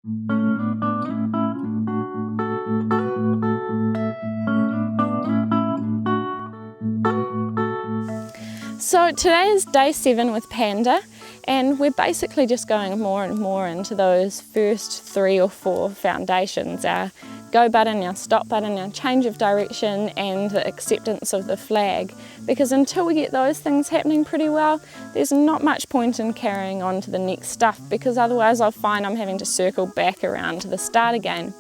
So today is day 7 with Panda, and we're basically just going more and more into those first 3 or 4 foundations, our go button, our stop button, our change of direction, and the acceptance of the flag. Because until we get those things happening pretty well, there's not much point in carrying on to the next stuff, because otherwise I'll find I'm having to circle back around to the start again.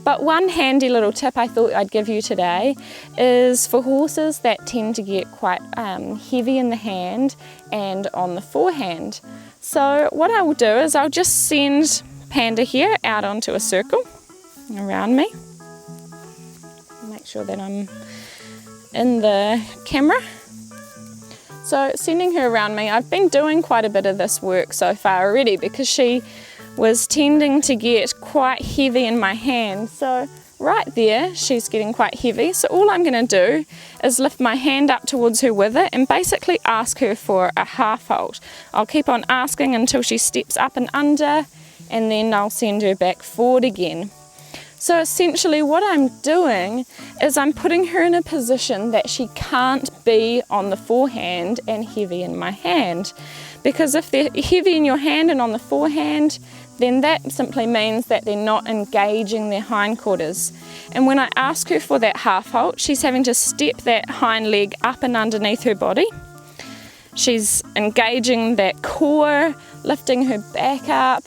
But one handy little tip I thought I'd give you today is for horses that tend to get quite heavy in the hand and on the forehand. So what I will do is I'll just send Panda here out onto a circle around me. Make sure that I'm in the camera. So sending her around me, I've been doing quite a bit of this work so far already because she was tending to get quite heavy in my hand. So right there, she's getting quite heavy. So all I'm going to do is lift my hand up towards her with it and basically ask her for a half hold. I'll keep on asking until she steps up and under, and then I'll send her back forward again. So essentially what I'm doing is I'm putting her in a position that she can't be on the forehand and heavy in my hand. Because if they're heavy in your hand and on the forehand, then that simply means that they're not engaging their hindquarters. And when I ask her for that half halt, she's having to step that hind leg up and underneath her body. She's engaging that core, lifting her back up,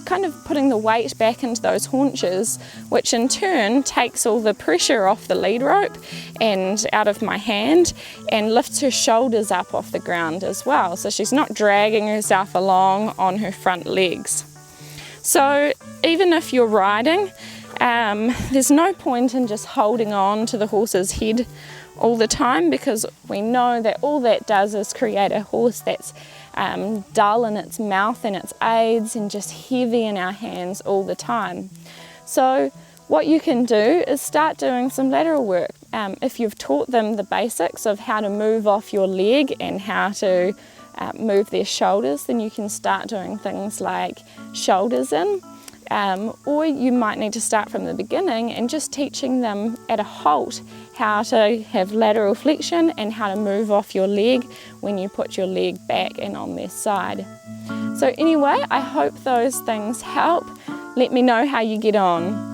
kind of putting the weight back into those haunches, which in turn takes all the pressure off the lead rope and out of my hand and lifts her shoulders up off the ground as well. So she's not dragging herself along on her front legs. So even if you're riding, there's no point in just holding on to the horse's head all the time, because we know that all that does is create a horse that's dull in its mouth and its aids and just heavy in our hands all the time. So what you can do is start doing some lateral work. If you've taught them the basics of how to move off your leg and how to move their shoulders, then you can start doing things like shoulders in, or you might need to start from the beginning and just teaching them at a halt how to have lateral flexion and how to move off your leg when you put your leg back and on their side. So anyway, I hope those things help. Let me know how you get on.